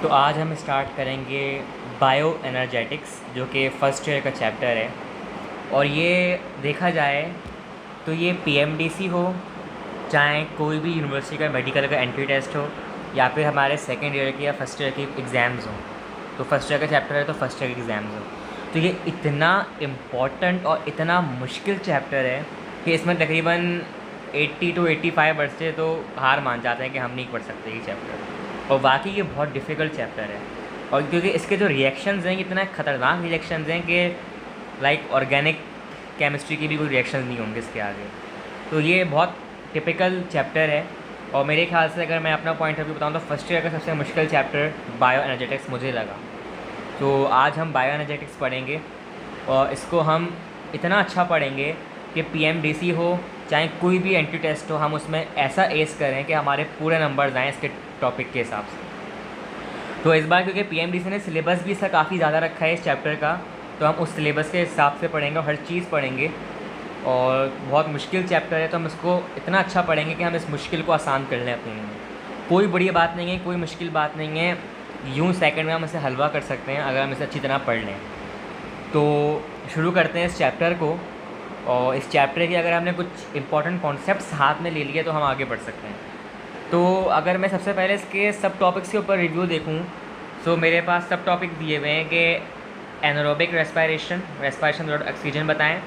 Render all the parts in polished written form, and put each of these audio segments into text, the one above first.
तो आज हम स्टार्ट करेंगे बायो एनर्जेटिक्स, जो कि फ़र्स्ट ईयर का चैप्टर है। और ये देखा जाए तो ये पीएमडीसी हो, चाहे कोई भी यूनिवर्सिटी का मेडिकल का एंट्री टेस्ट हो, या फिर हमारे सेकेंड ईयर की या फर्स्ट ईयर की एग्ज़ाम्स हों। तो फर्स्ट ईयर का चैप्टर है तो फर्स्ट ईयर की एग्ज़ाम्स हो, तो ये इतना इम्पॉर्टेंट और इतना मुश्किल चैप्टर है कि इसमें तकरीबन 80 to 85 बच्चे तो हार मान जाते हैं कि हम नहीं पढ़ सकते ये चैप्टर। और वाकई ये बहुत डिफ़िकल्ट चैप्टर है, और क्योंकि इसके जो रिएक्शंस हैं इतना ख़तरनाक रिएक्शंस हैं कि लाइक ऑर्गेनिक केमिस्ट्री की भी कोई रिएक्शंस नहीं होंगे इसके आगे। तो ये बहुत टिपिकल चैप्टर है। और मेरे ख्याल से अगर मैं अपना पॉइंट ऑफ व्यू बताऊँ तो फर्स्ट ईयर का सबसे मुश्किल चैप्टर बायो एनर्जेटिक्स मुझे लगा। तो आज हम बायो एनर्जेटिक्स पढ़ेंगे, और इसको हम इतना अच्छा पढ़ेंगे कि पीएमडीसी हो चाहे कोई भी एंट्री टेस्ट हो, हम उसमें ऐसा एस करें कि हमारे पूरे नंबर्स आएँ इसके टॉपिक के हिसाब से। तो इस बार क्योंकि पीएमडीसी ने सिलेबस भी इसका काफ़ी ज़्यादा रखा है इस चैप्टर का, तो हम उस सिलेबस के हिसाब से पढ़ेंगे और हर चीज़ पढ़ेंगे। और बहुत मुश्किल चैप्टर है तो हम इसको इतना अच्छा पढ़ेंगे कि हम इस मुश्किल को आसान कर लें अपने लिए। कोई बड़ी बात नहीं है, कोई मुश्किल बात नहीं है, यूँ सेकंड में हम इसे हलवा कर सकते हैं अगर हम इसे अच्छी तरह पढ़ लें। तो शुरू करते हैं इस चैप्टर को। और इस चैप्टर के अगर हमने कुछ इंपॉर्टेंट कॉन्सेप्ट्स हाथ में ले लिए तो हम आगे बढ़ सकते हैं। तो अगर मैं सबसे पहले इसके सब टॉपिक्स के ऊपर रिव्यू देखूं, तो मेरे पास सब टॉपिक दिए हुए हैं कि एनारोबिक रेस्पिरेशन विदाउट ऑक्सीजन बताएं,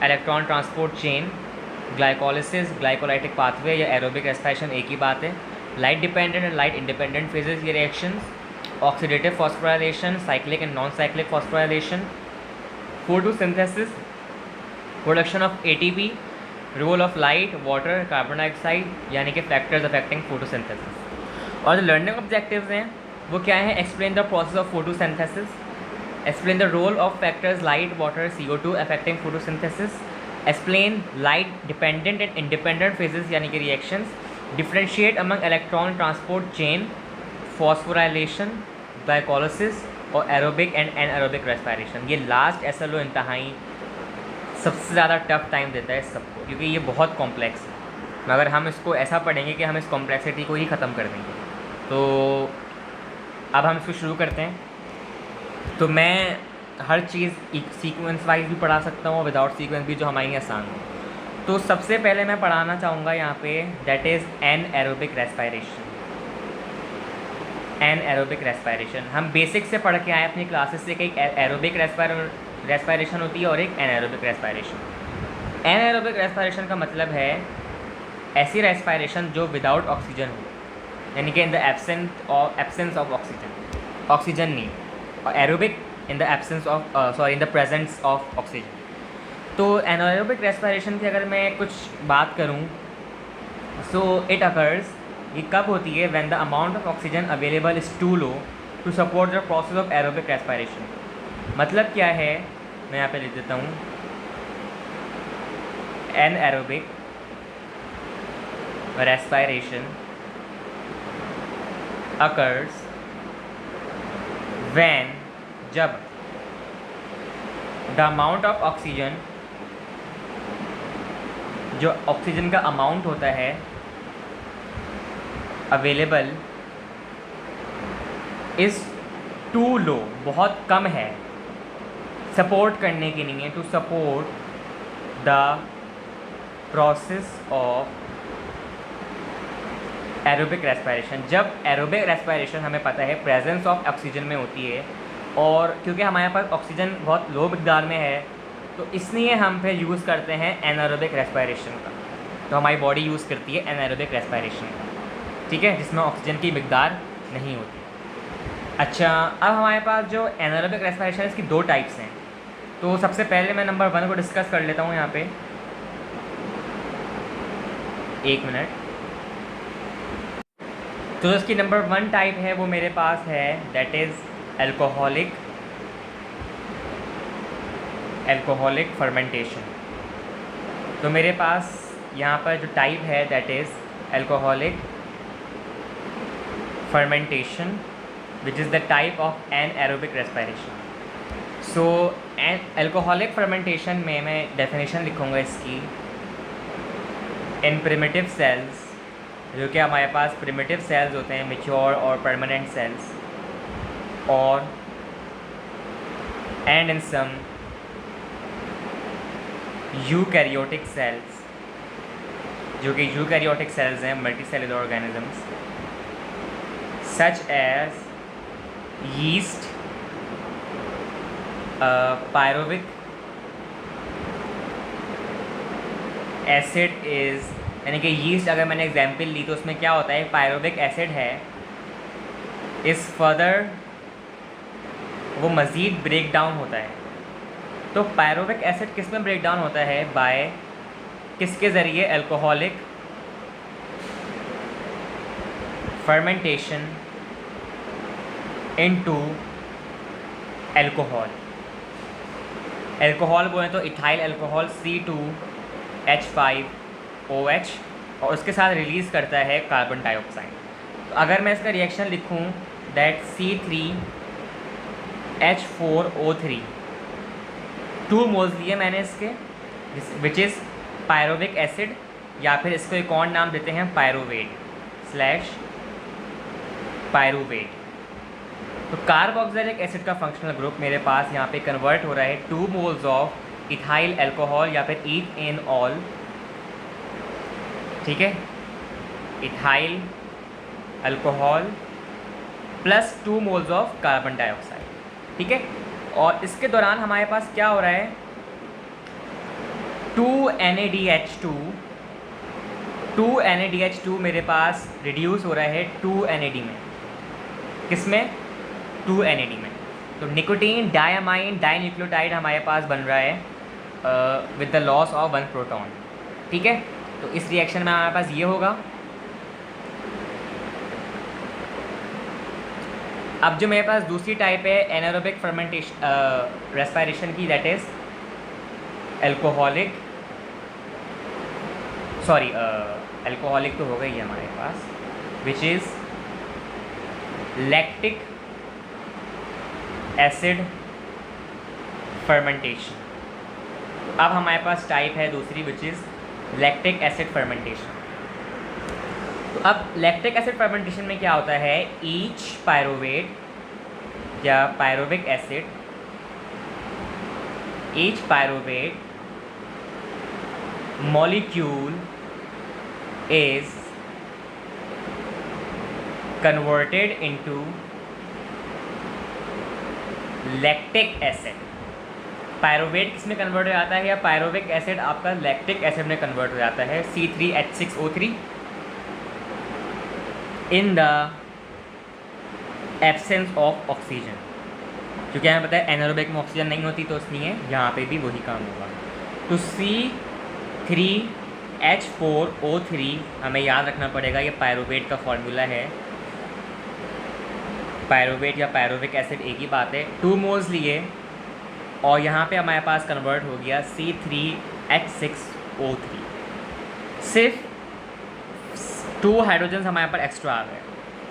electron transport chain, glycolysis glycolytic pathway या एरोबिक रेस्पिरेशन एक ही बात है, light dependent and light independent phases ये reactions, oxidative phosphorylation, cyclic and non cyclic phosphorylation, photosynthesis, production of ATP, role of light, water, carbon dioxide यानी कि factors affecting photosynthesis. और जो लर्निंग ऑब्जेक्टिव्स हैं वो क्या है? Explain the process of photosynthesis, explain the role of factors light, water, CO2 affecting photosynthesis, explain light dependent and independent phases यानी कि reactions, differentiate among electron transport chain, phosphorylation, glycolysis और aerobic and anaerobic respiration. ये last SLO इंतहाई सबसे ज़्यादा tough time देता है सबको, क्योंकि ये बहुत कॉम्प्लेक्स है, मगर हम इसको ऐसा पढ़ेंगे कि हम इस कॉम्प्लेक्सिटी को ही ख़त्म कर देंगे। तो अब हम इसको शुरू करते हैं। तो मैं हर चीज़ सीक्वेंस वाइज भी पढ़ा सकता हूँ और विदाउट सीक्वेंस भी, जो हमारे लिए आसान हो। तो सबसे पहले मैं पढ़ाना चाहूँगा यहाँ पे that is anaerobic respiration. Anaerobic respiration हम बेसिक से पढ़ के आए अपनी क्लासेस से कि एक एरोबिक रेस्पिरेशन होती है और एक एनारोबिक रेस्पिरेशन। एनारोबिक रेस्पिरेशन का मतलब है ऐसी रेस्पिरेशन जो विदाउट ऑक्सीजन हो, यानी कि in the absence of oxygen, oxygen नहीं। और aerobic in the absence of in the presence of oxygen. तो एनारोबिक रेस्पिरेशन की अगर मैं कुछ बात करूँ, सो इट अकर्स, ये कब होती है? When the amount of oxygen available is too low to support the process of aerobic respiration. मतलब क्या है, मैं यहाँ पे लिख देता हूँ, एनएरोबिक रेस्पिरेशन अकर्स व्हेन, जब द अमाउंट ऑफ ऑक्सीजन, जो ऑक्सीजन का अमाउंट होता है अवेलेबल, इज़ टू लो, बहुत कम है, सपोर्ट करने की नहीं है, to support the process of aerobic respiration. जब एरोबिक रेस्पिरेशन हमें पता है प्रेजेंस ऑफ ऑक्सीजन में होती है, और क्योंकि हमारे पास ऑक्सीजन बहुत लो मिकदार में है, तो इसलिए हम फिर यूज़ करते हैं एनारोबिक रेस्पिरेशन का। तो हमारी बॉडी यूज़ करती है एनारोबिक रेस्पिरेशन का, ठीक है, जिसमें ऑक्सीजन की मिकदार नहीं होती। अच्छा, अब हमारे पास जो एनारोबिक रेस्पिरेशन है इसकी दो टाइप्स हैं। तो सबसे पहले मैं नंबर 1 को डिस्कस कर लेता हूँ यहाँ पे, एक मिनट। तो इसकी नंबर 1 टाइप है वो मेरे पास है दैट इज़ एल्कोहलिक फर्मेंटेशन। तो मेरे पास यहाँ पर जो टाइप है that is alcoholic fermentation which is the type of anaerobic respiration. So alcoholic fermentation में मैं डेफिनेशन लिखूँगा इसकी, इन प्रिमिटिव सेल्स, जो कि हमारे पास प्रिमिटिव सेल्स होते हैं, मैच्योर और permanent cells, or and in some eukaryotic cells, जो कि यूकैरियोटिक सेल्स हैं, multicellular organisms, such as yeast, pyruvic acid is, यानी कि यीस्ट अगर मैंने एग्जाम्पल ली तो उसमें क्या होता है, पायरोविक एसिड है, इस फर्दर वो मज़ीद ब्रेक डाउन होता है। तो पायरोविक एसिड किस में ब्रेक डाउन होता है, बाय किसके ज़रिए, alcoholic fermentation into alcohol. Alcohol बोलें तो इथाइल अल्कोहल C2H5OH, और उसके साथ रिलीज़ करता है कार्बन डाइऑक्साइड। तो अगर मैं इसका रिएक्शन लिखूं दैट C3H4O3, 2 मोल्स लिए मैंने इसके, विच इज़ पायरोविक एसिड, या फिर इसको एक और नाम देते हैं पायरुवेट। तो कार्बोक्सिलिक एसिड का फंक्शनल ग्रुप मेरे पास यहाँ पे कन्वर्ट हो रहा है 2 मोल्स ऑफ इथाइल अल्कोहल या फिर ईथेनॉल, ठीक है, ethyl alcohol plus 2 moles of carbon dioxide, ठीक है। और इसके दौरान हमारे पास क्या हो रहा है, 2 मेरे पास रिड्यूस हो रहा है 2 NAD में, किसमें, 2 NAD में। तो निकोटीन डायमाइन डाइन्यूक्लियोटाइड हमारे पास बन रहा है with the loss of 1 proton, ठीक है। तो इस रिएक्शन में हमारे पास ये होगा। अब जो मेरे पास दूसरी टाइप है एनारोबिक फर्मेंटेशन रेस्पिरेशन की, दैट इज़ अल्कोहलिक तो हो गई है हमारे पास, which is lactic acid fermentation. अब हमारे पास टाइप है दूसरी, which is lactic acid fermentation. तो अब लैक्टिक एसिड फर्मेंटेशन में क्या होता है, ईच पायरोवेट या pyruvic acid, each pyruvate molecule is converted into lactic acid। Pyruvate किस में कन्वर्ट हो जाता है, या पायरोविक एसिड आपका लैक्टिक एसिड में कन्वर्ट हो जाता है, C3H6O3 in the absence of oxygen. क्योंकि हमें पता है एनारोबिक में ऑक्सीजन नहीं होती, तो इसलिए यहाँ पे भी वही काम होगा। तो C3H4O3 हमें याद रखना पड़ेगा, ये पायरोवेट का फॉर्मूला है। पायरोवेट या पायरोविक एसिड एक ही बात है। 2 मोल्स लिए और यहाँ पे हमारे पास कन्वर्ट हो गया C3H6O3, सिर्फ 2 हाइड्रोजन हमारे पास एक्स्ट्रा आ गए,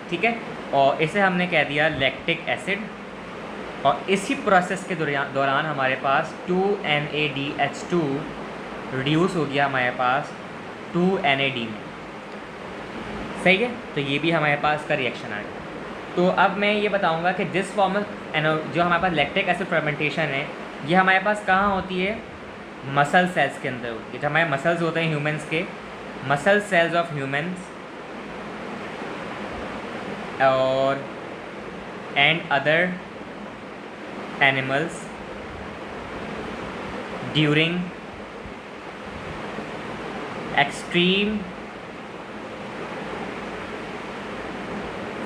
ठीक है। और इसे हमने कह दिया लैक्टिक एसिड। और इसी प्रोसेस के दौरान हमारे पास 2 NADH2 रिड्यूस हो गया हमारे पास 2 NAD में, सही है। तो ये भी हमारे पास का रिएक्शन आ गया। तो अब मैं ये बताऊंगा कि जिस फॉर्म में जो हमारे पास लैक्टिक एसिड फर्मेंटेशन है, ये हमारे पास कहाँ होती है, मसल सेल्स के अंदर होती है। जब हमारे मसल्स होते हैं ह्यूमंस के, मसल सेल्स ऑफ ह्यूमंस और and other animals during extreme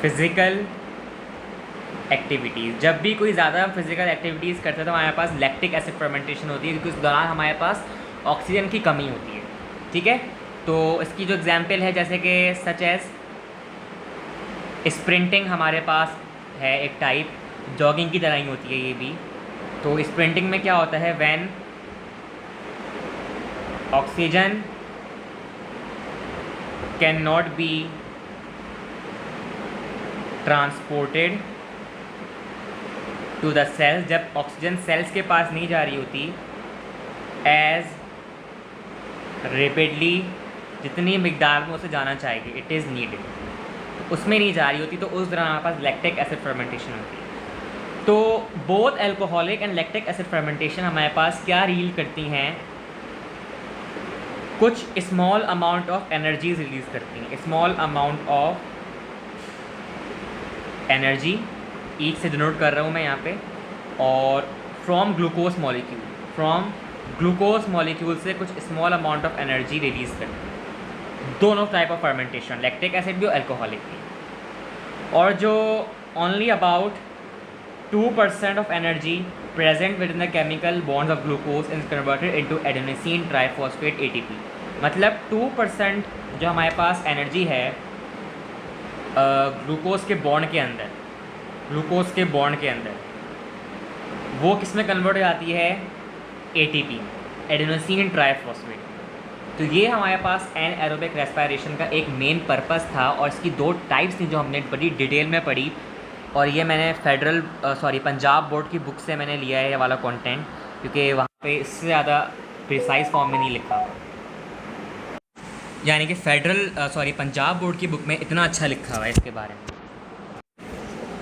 physical activities. जब भी कोई ज़्यादा फिज़िकल एक्टिविटीज़ करते हैं तो हमारे पास लैक्टिक एसिड फर्मेंटेशन होती है, क्योंकि उस दौरान हमारे पास ऑक्सीजन की कमी होती है, ठीक है। तो इसकी जो एग्जांपल है, जैसे कि सच एज स्प्रिंटिंग हमारे पास है एक टाइप, जॉगिंग की तरह ही होती है ये भी। तो स्प्रिंटिंग में क्या होता है, when oxygen can not be transported to the cells, जब ऑक्सीजन सेल्स के पास नहीं जा रही होती एज रेपिडली, जितनी मिकदार में उसे जाना चाहिए, इट इज़ नीडेड, उसमें नहीं जा रही होती, तो उस दौरान हमारे पास लैक्टिक एसिड फर्मेंटेशन होती है। तो both alcoholic and lactic acid fermentation हमारे पास क्या रील करती हैं, कुछ small amount of energy release करती हैं, small amount of energy, each से डिनोट कर रहा हूँ मैं यहाँ पे, और फ्रॉम ग्लूकोज मॉलिक्यूल से कुछ small amount of energy release करती हैं। दोनों type of fermentation, lactic acid भी और एल्कोहलिक भी। और जो only about 2% of energy present within the chemical bonds of glucose is converted into adenosine triphosphate ATP। मतलब 2% जो हमारे पास एनर्जी है ग्लूकोज के बॉन्ड के अंदर, वो किस में कन्वर्ट हो जाती है, ATP, एडेनोसिन ट्राइफॉस्फेट। तो ये हमारे पास एनाएरोबिक रेस्पिरेशन का एक मेन पर्पस था, और इसकी दो टाइप्स थी जो हमने बड़ी डिटेल में पढ़ी, और ये मैंने पंजाब बोर्ड की बुक से मैंने लिया है ये वाला कंटेंट, क्योंकि वहाँ पे इससे ज़्यादा प्रिसाइज फॉर्म में नहीं लिखा हुआ, यानी कि पंजाब बोर्ड की बुक में इतना अच्छा लिखा हुआ है इसके बारे में।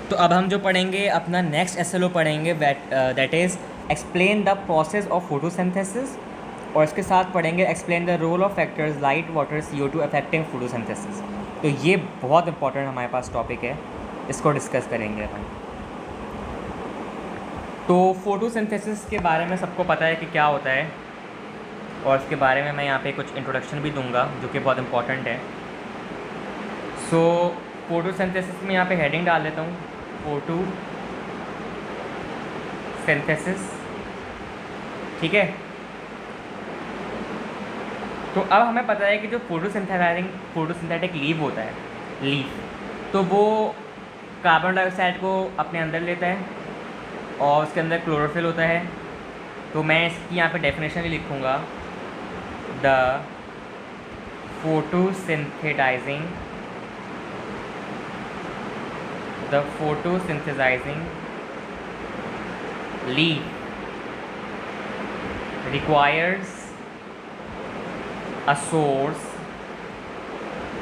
तो अब हम जो पढ़ेंगे अपना नेक्स्ट SLO पढ़ेंगे, that is explain the process of photosynthesis, और इसके साथ पढ़ेंगे explain the role of factors light, water, CO2 affecting photosynthesis. तो ये बहुत इंपॉर्टेंट हमारे पास टॉपिक है, इसको डिस्कस करेंगे अपन। तो फोटोसिंथेसिस के बारे में सबको पता है कि क्या होता है, और इसके बारे में मैं यहाँ पे कुछ इंट्रोडक्शन भी दूंगा जो कि बहुत इंपॉर्टेंट है। सो फोटोसिंथेसिस में यहाँ पे हेडिंग डाल देता हूँ, फोटोसिंथेसिस, ठीक है। तो अब हमें पता है कि जो फोटोसिंथेटिक लीव होता है, तो वो कार्बन डाइऑक्साइड को अपने अंदर लेता है, और उसके अंदर क्लोरोफिल होता है। तो मैं इसकी यहाँ पे डेफिनेशन ही लिखूँगा, the photosynthesising leaf requires a source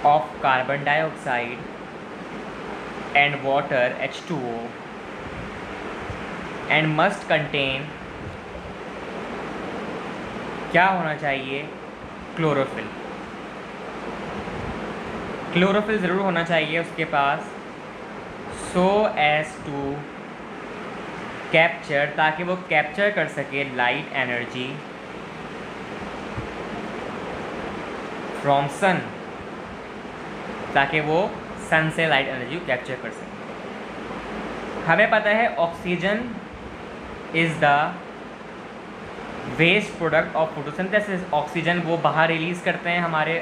of carbon dioxide and water H2O and must contain क्या होना चाहिए, क्लोरोफिल ज़रूर होना चाहिए उसके पास, so as to कैप्चर, ताकि वो कैप्चर कर सके लाइट एनर्जी फ्रॉम सन, ताकि वो सन से लाइट एनर्जी कैप्चर कर सके। हमें पता है oxygen is the waste product of photosynthesis. Oxygen वो बाहर रिलीज़ करते हैं, हमारे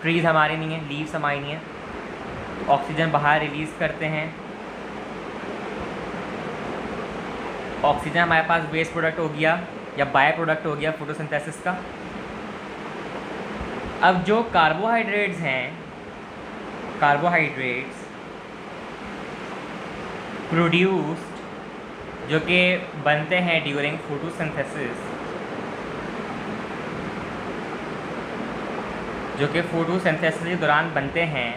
ट्रीज़ हमारी नहीं है, लीव्स हमारी नहीं है, ऑक्सीजन बाहर रिलीज़ करते हैं। ऑक्सीजन हमारे पास वेस्ट प्रोडक्ट हो गया या बाय प्रोडक्ट हो गया फोटोसिंथेसिस का। अब जो कार्बोहाइड्रेट्स हैं, प्रोड्यूस्ड जो कि बनते हैं ड्यूरिंग फोटोसिंथेसिस, के दौरान बनते हैं,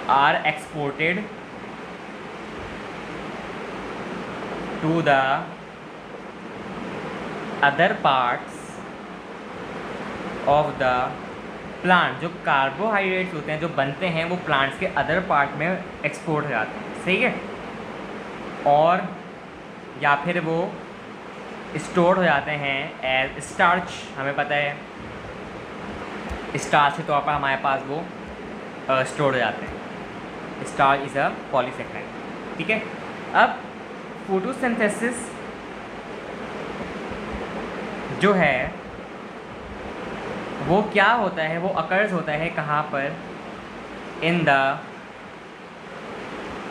are exported to the other parts of the plant. जो कार्बोहाइड्रेट्स होते हैं जो बनते हैं वो प्लांट्स के अदर पार्ट में एक्सपोर्ट हो जाते हैं, सही है, और या फिर वो स्टोर हो जाते हैं एज स्टार्च। हमें पता है स्टार्च के तौर पर हमारे पास वो स्टोर हो जाते हैं। स्टार्च इज़ अ पॉलीसेकेराइड, ठीक है। अब फोटोसिंथेसिस जो है वो क्या होता है, वो अकर्स होता है कहाँ पर, इन द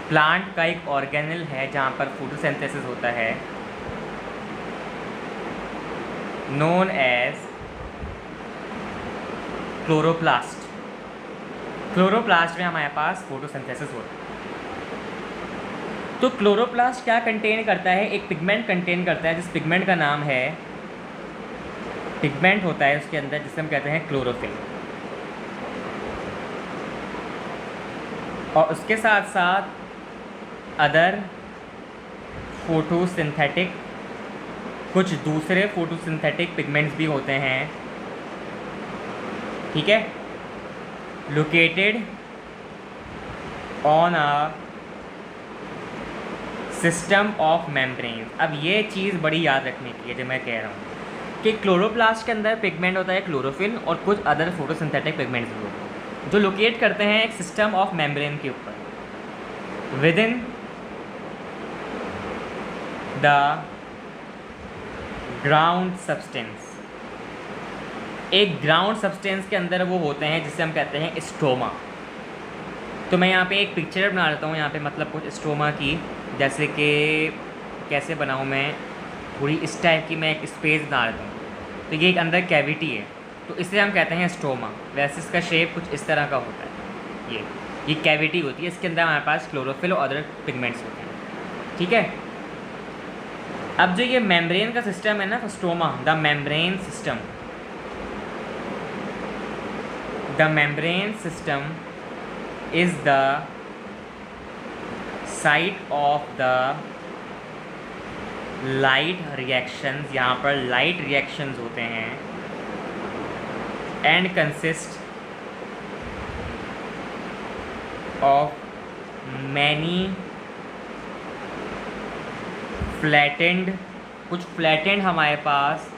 प्लांट का एक ऑर्गेनल है जहाँ पर फोटोसिंथेसिस होता है, नोन एज क्लोरोप्लास्ट। क्लोरोप्लास्ट में हमारे पास फोटोसिंथेसिस होता है। तो क्लोरोप्लास्ट क्या कंटेन करता है, एक पिगमेंट कंटेन करता है, जिस पिगमेंट का नाम है, पिगमेंट होता है उसके अंदर जिसे हम कहते हैं क्लोरोफिल। और उसके साथ साथ अदर फोटोसिंथेटिक, कुछ दूसरे फोटोसिंथेटिक पिगमेंट्स भी होते हैं, ठीक है, located on a system of membrane. अब ये चीज़ बड़ी याद रखने की है जो मैं कह रहा हूँ कि क्लोरोप्लास्ट के अंदर पिगमेंट होता है क्लोरोफिल और कुछ अदर फोटोसिंथेटिक पिगमेंट्स भी होते हैं जो लोकेट करते हैं एक सिस्टम ऑफ मेम्ब्रेन के ऊपर with in the ground substance. एक ग्राउंड सब्सटेंस के अंदर वो होते हैं जिसे हम कहते हैं स्ट्रोमा। तो मैं यहाँ पे एक पिक्चर बना लेता हूँ यहाँ पे, मतलब कुछ स्ट्रोमा की, जैसे कि कैसे बनाऊँ मैं, थोड़ी इस टाइप की मैं एक स्पेस बना लेता हूँ। तो ये एक अंदर कैविटी है, तो इसे हम कहते हैं स्ट्रोमा। वैसे इसका शेप कुछ इस तरह का होता है। ये कैविटी होती है, इसके अंदर हमारे पास क्लोरोफिल और अदर पिगमेंट्स होते हैं, ठीक है। अब जो ये मेम्ब्रेन का सिस्टम है ना, stroma, the membrane system, the membrane system is the site of the light reactions। यहाँ पर light reactions होते हैं and consist of many flattened, कुछ flattened हमारे पास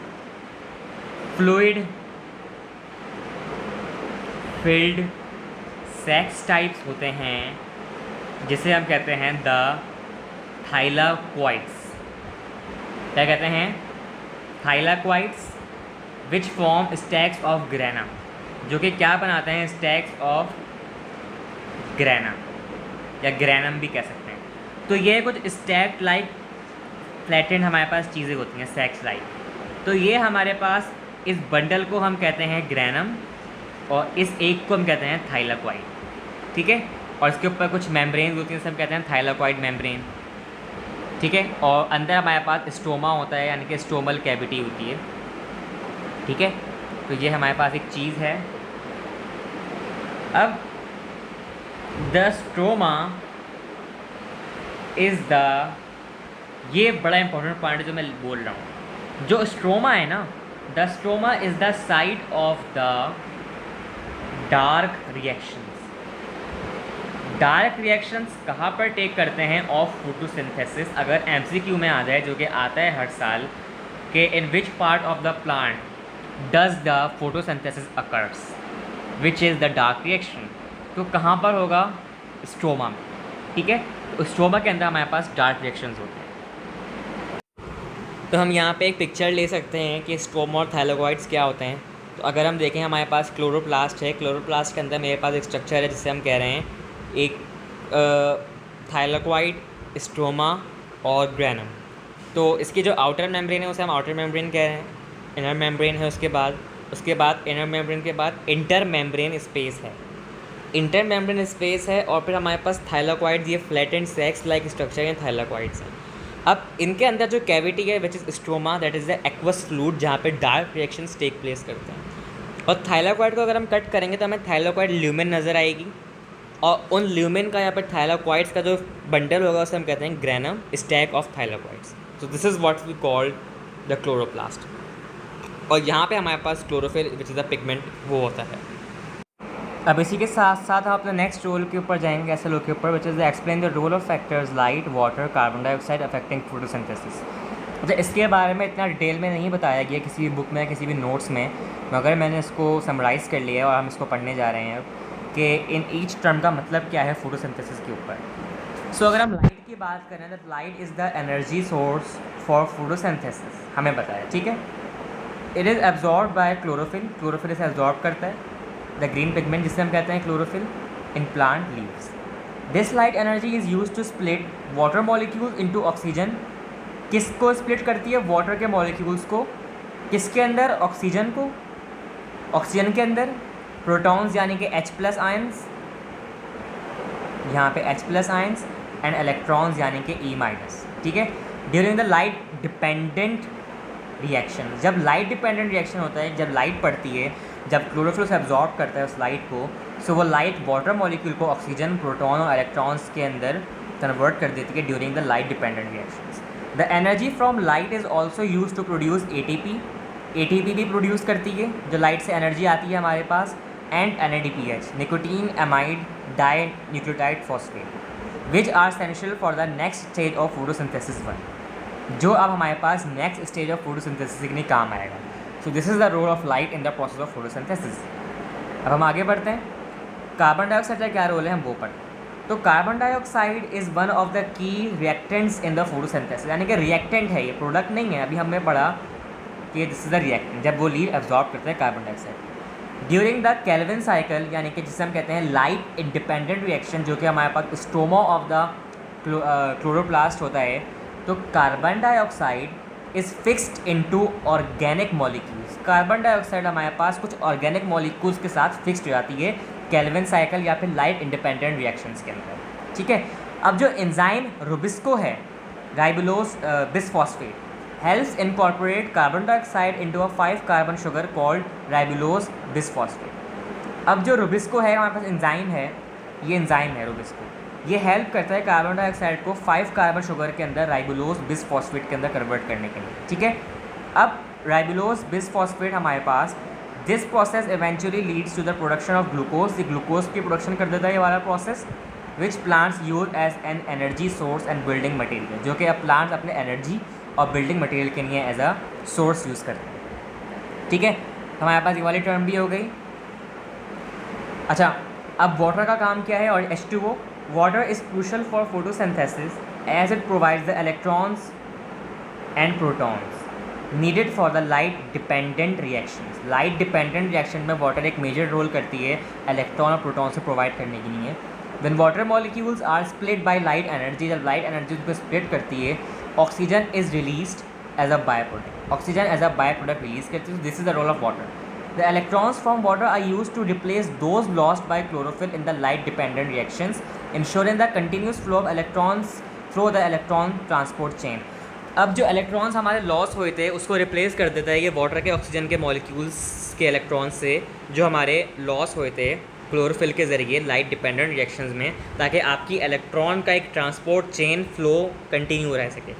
fluid filled सेक्स टाइप्स होते हैं जिसे हम कहते हैं द थाइलाक्वाइड्स। क्या कहते हैं? Thylakoids which form stacks of grana, जो कि क्या बनाते हैं? स्टैक्स ऑफ ग्रेना या ग्रेनम भी कह सकते हैं। तो ये कुछ स्टैक लाइक फ्लैटेंड हमारे पास चीज़ें होती हैं, सेक्स लाइक। तो ये हमारे पास इस बंडल को हम कहते हैं ग्रेनम और इस एक को हम कहते हैं थाइलाक्वाइड, ठीक है। और इसके ऊपर कुछ मेम्ब्रेन होती हैं, हम कहते हैं थाइलाक्वाइड मेम्ब्रेन, ठीक है। और अंदर हमारे पास स्टोमा होता है, यानी कि स्टोमल कैविटी होती है, ठीक है। तो ये हमारे पास एक चीज़ है। अब द स्ट्रोमा इज़ द, ये बड़ा इंपॉर्टेंट पॉइंट है जो मैं बोल रहा हूँ। जो स्ट्रोमा है ना, the stroma is the site of the dark reactions. Dark reactions कहाँ पर टेक करते हैं? Of photosynthesis. अगर एमसीक्यू में आ जाए, जो कि आता है हर साल, कि in which part of the plant does the photosynthesis occurs, which is the dark reaction. तो कहाँ पर होगा? स्ट्रोमा में, ठीक है। तो स्ट्रोमा के अंदर हमारे पास डार्क रिएक्शंस होते हैं। तो हम यहाँ पे एक पिक्चर ले सकते हैं कि स्ट्रोमा और थाइलाक्वाइड्स क्या होते हैं। तो अगर हम देखें, हमारे पास क्लोरोप्लास्ट है। क्लोरोप्लास्ट के अंदर मेरे पास एक स्ट्रक्चर है जिसे हम कह रहे हैं एक थाइलाक्वाइड, स्ट्रोमा और ग्रेनम। तो इसकी जो आउटर मेम्ब्रेन है उसे हम आउटर मेम्ब्रेन कह रहे हैं। इनर मेम्ब्रेन है उसके बाद इनर मेम्ब्रेन के बाद इंटर मेम्ब्रेन स्पेस है। इंटर मेम्ब्रेन स्पेस है और फिर हमारे पास थाइलाक्वाइड्स, ये फ्लैटेंड सेक्स लाइक स्ट्रक्चर हैं थाइलाक्वाइड्स हैं। अब इनके अंदर जो कैविटी है which is stroma, that is the aqueous fluid, जहाँ पे डार्क रिएक्शंस टेक प्लेस करते हैं। और थाइलाक्वाइड को अगर हम कट करेंगे तो हमें थाइलाक्वाइड ल्यूमेन नज़र आएगी, और उन ल्यूमेन का या फिर थाइलाक्वाइड्स का जो बंडल होगा उसे हम कहते हैं granum, stack of thylakoids. So this is what we called the chloroplast. और यहाँ पे हमारे पास chlorophyll which is the pigment वो होता है। अब इसी के साथ साथ हम अपने नेक्स्ट रोल के ऊपर जाएंगे, ऐसे रोल के ऊपर, which is the explain the role of factors light, water, carbon dioxide affecting photosynthesis. अच्छा, इसके बारे में इतना डिटेल में नहीं बताया गया किसी भी बुक में, किसी भी नोट्स में, मगर मैंने इसको समराइज़ कर लिया है और हम इसको पढ़ने जा रहे हैं कि इन ईच टर्म का मतलब क्या है फोटोसिंथेसिस के ऊपर। सो अगर हम लाइट की बात करें तो light is the energy source for photosynthesis, हमें बताया, ठीक है। It is absorb by chlorophyll, chlorophyll इसे एब्जॉर्ब करता है, द ग्रीन पिगमेंट जिसे हम कहते हैं chlorophyll, in plant leaves. This light energy is use to split water molecules into oxygen. किसको स्प्लिट करती है? वाटर के मॉलिक्यूल्स को। किसके अंदर? ऑक्सीजन को। ऑक्सीजन के अंदर प्रोटॉन्स यानी कि H+ आयंस, यहाँ पे H+ आयंस, एंड इलेक्ट्रॉन्स यानी कि E-, ठीक है। During the light dependent reaction, जब लाइट डिपेंडेंट रिएक्शन होता है, जब लाइट पड़ती है, जब क्लोरोफिल से एब्जॉर्ब करता है उस लाइट को, सो वो लाइट वाटर मॉलिक्यूल को ऑक्सीजन, प्रोटॉन और इलेक्ट्रॉन्स के अंदर कन्वर्ट कर देती है during the light dependent reactions. The energy from light is also use to produce ATP, ATP भी प्रोड्यूस करती है जो लाइट से एनर्जी आती है हमारे पास, and NADPH, nicotine amide di nucleotide phosphate, which are essential for the next stage of photosynthesis 1, जो अब हमारे पास नेक्स्ट स्टेज ऑफ फोटोसिंथेसिस के लिए काम आएगा. So this is the role of light in the process of photosynthesis. अब हम आगे बढ़ते हैं. कार्बन डाइऑक्साइड का क्या रोल है हम वो पढ़ते हैं. तो carbon dioxide is one of the key reactants in the photosynthesis, यानी कि रिएक्टेंट है, ये प्रोडक्ट नहीं है. अभी हमने पढ़ा कि दिस इज़ द रिएक्टेंट जब वो लीड एब्जॉर्ब करते हैं carbon dioxide during the Calvin cycle, यानी कि जिसे हम कहते हैं लाइट इंडिपेंडेंट रिएक्शन, जो कि हमारे पास स्टोमा ऑफ द क्लोरोप्लास्ट होता है. तो carbon dioxide is fixed into organic molecules. Carbon dioxide हमारे पास कुछ ऑर्गेनिक मॉलिक्यूल्स के साथ फिक्स्ड हो जाती है केल्विन साइकिल या फिर लाइट इंडिपेंडेंट रिएक्शंस के अंदर. ठीक है. अब जो एंजाइम रुबिस्को है, राइबोलोज bisphosphate, helps incorporate carbon dioxide into a 5 carbon sugar called ribulose bisphosphate. अब जो रुबिस्को है हमारे पास एंजाइम है, ये एंजाइम है रुबिस्को, ये हेल्प करता है कार्बन डाइऑक्साइड को 5 कार्बन शुगर के अंदर राइबुलोज बिसफॉस्फेट के अंदर कन्वर्ट करने के लिए. ठीक है. अब राइबुलोज बिसफॉस्फेट हमारे पास, this process eventually leads to the production of glucose. ये ग्लूकोज की प्रोडक्शन कर देता है ये वाला process, which plants use as an energy source and building material, जो कि अब प्लांट्स अपने एनर्जी और बिल्डिंग मटेरियल के लिए एज अ सोर्स यूज़ करते हैं. ठीक है. हमारे पास ये वाली टर्म भी हो गई. अच्छा, अब वाटर का काम क्या है, और H2O. Water is crucial for photosynthesis as it provides the electrons and protons needed for the light dependent reactions. Light dependent reaction में वाटर एक मेजर रोल करती है इलेक्ट्रॉन और प्रोटॉन से प्रोवाइड करने के लिए. When water molecules are split by light energy, जब लाइट एनर्जी को स्प्लिट करती है, oxygen is released as a by product. Oxygen as a by product release करती है. This is the role of water. The electrons from water are use to replace those lost by chlorophyll in the light dependent reactions, ensuring the continuous flow of electrons through the electron transport chain. अब जो electrons हमारे loss हुए थे उसको replace कर देता है ये वाटर के ऑक्सीजन के मॉलिक्यूल्स के इलेक्ट्रॉन्स से, जो हमारे लॉस हुए थे क्लोरोफिल के ज़रिए लाइट डिपेंडेंट रिएक्शंस में, ताकि आपकी इलेक्ट्रॉन का एक ट्रांसपोर्ट चेन फ्लो कंटिन्यू रह सके.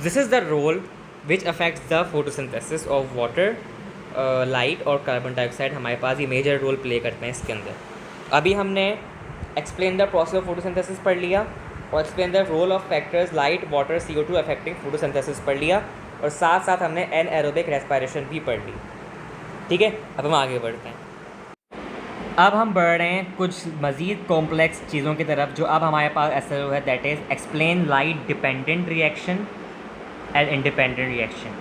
This is the role which affects the photosynthesis of water, light और कार्बन डाइऑक्साइड. हमारे पास ये मेजर रोल प्ले करते हैं इसके अंदर. अभी हमने explain the process of photosynthesis पढ़ लिया, और explain the role of factors light, water, CO2 affecting photosynthesis पढ़ लिया, और साथ साथ हमने एनएरोबिक रेस्पिरेशन भी पढ़ ली. ठीक है. अब हम आगे बढ़ते हैं. अब हम बढ़ रहे हैं कुछ मज़ीद कॉम्प्लेक्स चीज़ों की तरफ, जो अब हमारे पास ऐसा है, that is explain light dependent reaction and independent reaction.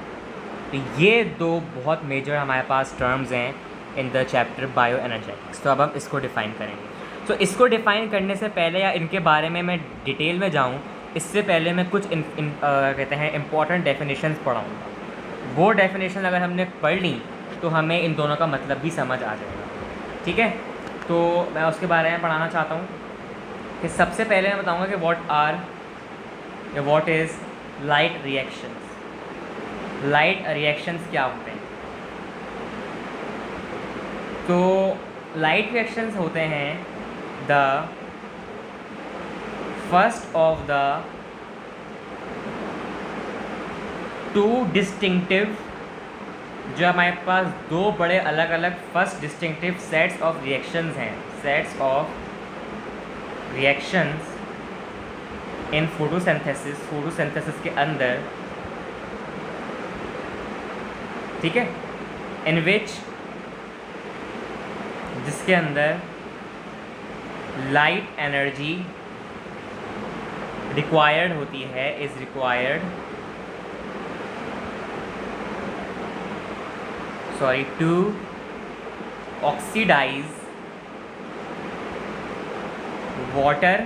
तो ये दो बहुत मेजर हमारे पास टर्म्स हैं in the chapter bio energetics. तो अब हम इसको डिफ़ाइन करेंगे. तो इसको डिफ़ाइन करने से पहले या इनके बारे में मैं डिटेल में जाऊँ, इससे पहले मैं कुछ कहते हैं इंपॉर्टेंट डेफिनेशंस पढ़ाऊँगा. वो डेफिनेशन अगर हमने पढ़ ली तो हमें इन दोनों का मतलब भी समझ आ जाएगा. ठीक है. तो मैं उसके बारे में पढ़ाना चाहता हूँ कि सबसे पहले मैं बताऊँगा कि what is light reactions. Light reactions क्या होते हैं? तो लाइट रिएक्शंस होते हैं the first of the two distinctive, जो हमारे पास दो बड़े अलग अलग first distinctive sets of reactions हैं, sets of reactions in photosynthesis के अंदर. ठीक है. इन विच, जिसके अंदर लाइट एनर्जी रिक्वायर्ड होती है, is required to oxidize water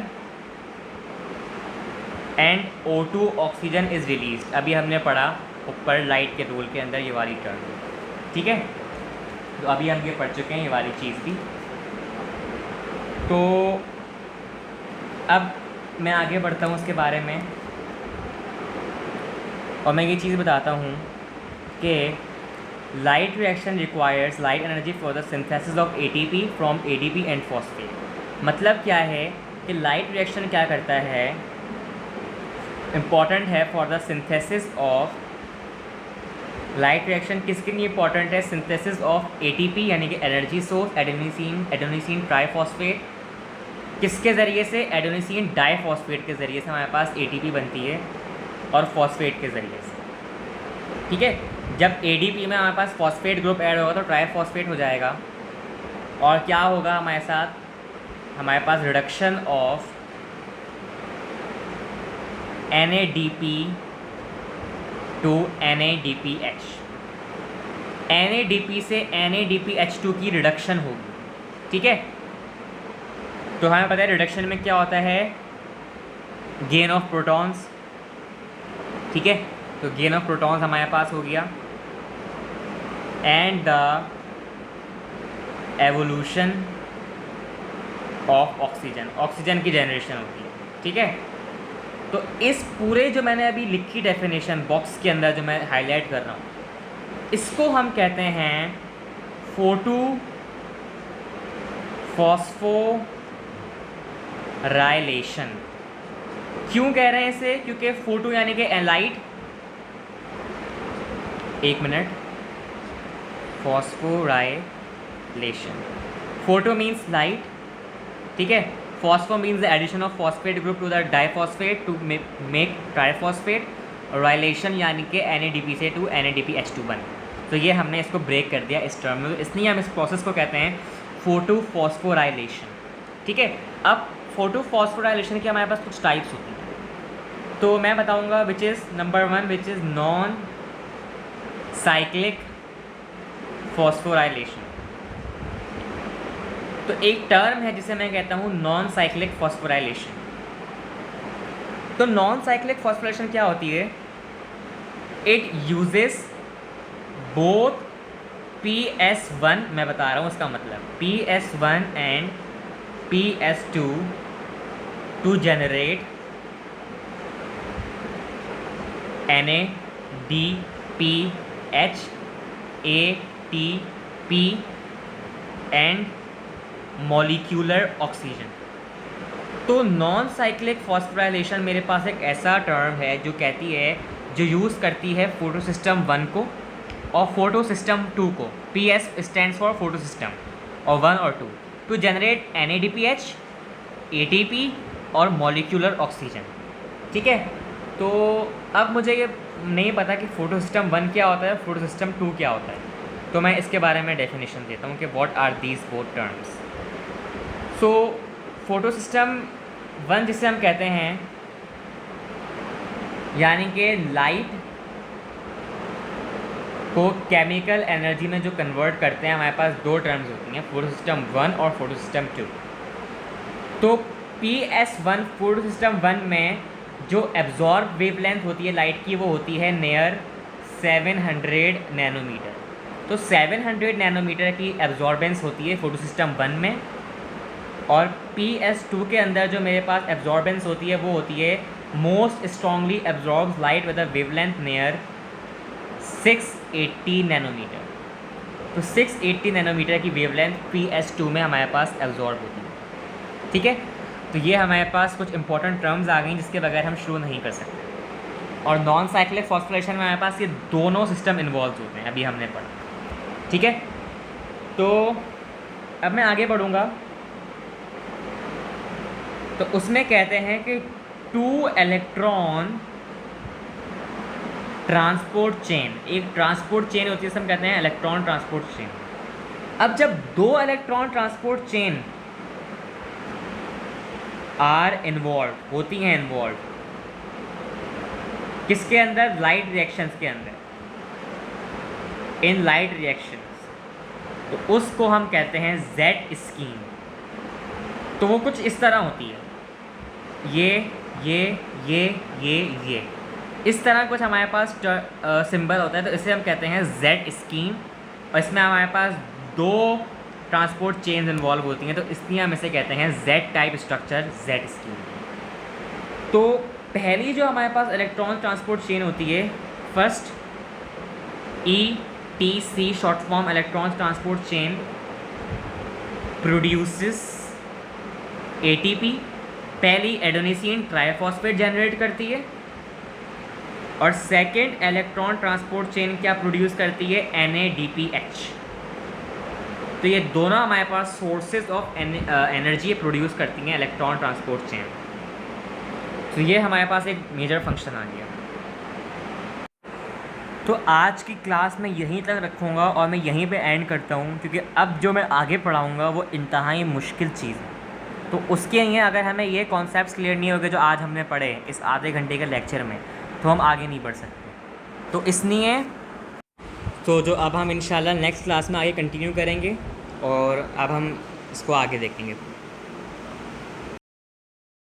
and O2 oxygen is release. अभी हमने पढ़ा ऊपर लाइट के रोल के अंदर ये वाली टर्म. ठीक है. तो अभी हम ये पढ़ चुके हैं ये वाली चीज़ भी. तो अब मैं आगे बढ़ता हूँ उसके बारे में, और मैं ये चीज़ बताता हूँ कि light reaction requires light energy for the synthesis of ATP from ADP and phosphate. मतलब क्या है कि लाइट रिएक्शन क्या करता है, इम्पॉर्टेंट है for the synthesis of light reaction. किसके लिए इंपॉर्टेंट है? सिंथेसिस ऑफ एटीपी यानी कि एनर्जी सोर्स, एडेनोसिन ट्राइफॉस्फेट। किसके ज़रिए से? एडेनोसिन डाइफॉस्फेट के ज़रिए से हमारे पास एटीपी बनती है, और फॉस्फेट के ज़रिए से। ठीक है, जब एडीपी में हमारे पास फॉस्फेट ग्रुप ऐड होगा तो ट्राइफॉस्फेट हो जाएगा, और क्या होगा हमारे साथ? हमारे पास reduction of NADP to NADPH। NADP से NADPH2 की रिडक्शन होगी। ठीक है, तो हमें पता है रिडक्शन में क्या होता है? Gain of protons. ठीक है, तो गेन ऑफ प्रोटॉन्स हमारे पास हो गया, and the evolution of oxygen, oxygen की जनरेशन होती है। ठीक है, तो इस पूरे जो मैंने अभी लिखी डेफिनेशन बॉक्स के अंदर जो मैं हाईलाइट कर रहा हूँ, इसको हम कहते हैं फोटोफॉस्फोराइलेशन। क्यों कह रहे हैं इसे? क्योंकि फोटो यानी कि लाइट, एक minute, phosphorylation, photo means light, ठीक है, phospho means the addition of phosphate group to the diphosphate to make triphosphate, और राइलेशन यानी कि NADP से टू NADPH2 बन। तो ये हमने इसको ब्रेक कर दिया इस टर्म में, इसलिए हम इस प्रोसेस को कहते हैं फोटोफॉस्फोराइलेशन। ठीक है, अब फोटोफॉस्फोराइलेशन की हमारे पास कुछ टाइप्स होती हैं, तो मैं बताऊंगा which is number 1 which is non cyclic phosphorylation. तो एक टर्म है जिसे मैं कहता हूँ नॉन साइक्लिक फॉस्फोराइलेशन। तो नॉन साइक्लिक फॉस्फोराइलेशन क्या होती है? इट यूजेस बोथ PS1, मैं बता रहा हूँ उसका मतलब, PS1 and PS2 to generate NADPH, ATP and molecular oxygen. तो नॉन साइक्लिक फॉस्फोराइलेशन मेरे पास एक ऐसा टर्म है जो कहती है, जो यूज़ करती है फोटो सिस्टम 1 को और फोटो सिस्टम 2 को। PS stands for photo system और 1 और 2 टू जनरेट NADPH, ATP और मॉलिक्यूलर ऑक्सीजन। ठीक है, तो अब मुझे ये नहीं पता कि फोटो सिस्टम 1 क्या होता है, फोटो सिस्टम 2 क्या होता है, तो मैं इसके बारे में डेफिनेशन देता हूँ कि what are these both terms. So photo system 1 जिसे हम कहते हैं, यानी कि लाइट को केमिकल एनर्जी में जो कन्वर्ट करते हैं, हमारे पास 2 टर्म्स होती हैं, फोटो सिस्टम 1 और फोटो सिस्टम 2। तो PS1 फोटो सिस्टम 1 में जो एब्जॉर्ब वेवलेंथ होती है लाइट की, वो होती है नियर 700 नैनोमीटर। तो 700 नैनोमीटर की एब्जॉर्बेंस होती है फोटो सिस्टम 1 में, और PS2 के अंदर जो मेरे पास एब्जॉर्बेंस होती है वो होती है most strongly absorbs light with a wavelength near 680 nanometer. तो 680 नैनोमीटर की वेवलेंथ PS2 में हमारे पास एब्जॉर्ब होती है। ठीक है, तो ये हमारे पास कुछ इंपॉर्टेंट टर्म्स आ गई जिसके बगैर हम शुरू नहीं कर सकते। और नॉन साइक्लिक फॉस्फोराइलेशन में हमारे पास ये दोनों सिस्टम इन्वॉल्व होते हैं, अभी हमने पढ़ा। ठीक है, तो अब मैं आगे बढ़ूँगा। तो उसमें कहते हैं कि 2 इलेक्ट्रॉन ट्रांसपोर्ट चेन, एक ट्रांसपोर्ट चेन होती है जिसे हम कहते हैं इलेक्ट्रॉन ट्रांसपोर्ट चेन। अब जब 2 electron transport chain are involve होती हैं, इन्वॉल्व किसके अंदर? लाइट रिएक्शंस के अंदर, इन लाइट रिएक्शंस, तो उसको हम कहते हैं जेड स्कीम। तो वो कुछ इस तरह होती है, ये इस तरह कुछ हमारे पास सिंबल होता है, तो इसे हम कहते हैं जेड स्कीम। और इसमें हमारे पास 2 ट्रांसपोर्ट चेन्स इन्वॉल्व होती हैं, तो इसलिए हम इसे कहते हैं Z type structure, Z scheme. तो पहली जो हमारे पास इलेक्ट्रॉन ट्रांसपोर्ट चेन होती है, first ETC short form electron transport chain produces ATP, पहली एडेनोसिन ट्राइफॉस्फेट जनरेट करती है, और सेकंड इलेक्ट्रॉन ट्रांसपोर्ट चेन क्या प्रोड्यूस करती है, NADPH। तो ये दोनों हमारे पास सोर्सेज ऑफ एनर्जी प्रोड्यूस करती हैं इलेक्ट्रॉन ट्रांसपोर्ट चेन। तो ये हमारे पास एक मेजर फंक्शन आ गया। तो आज की क्लास में यहीं तक रखूँगा और मैं यहीं पे एंड करता हूँ, क्योंकि अब जो मैं आगे पढ़ाऊँगा वो इंतहाई मुश्किल चीज़ है। तो उसके लिए अगर हमें ये कॉन्सेप्ट्स क्लियर नहीं होंगे जो आज हमने पढ़े इस आधे घंटे के लेक्चर में, तो हम आगे नहीं बढ़ सकते। तो इसलिए तो जो अब हम इंशाल्लाह नेक्स्ट क्लास में आगे कंटिन्यू करेंगे और अब हम इसको आगे देखेंगे।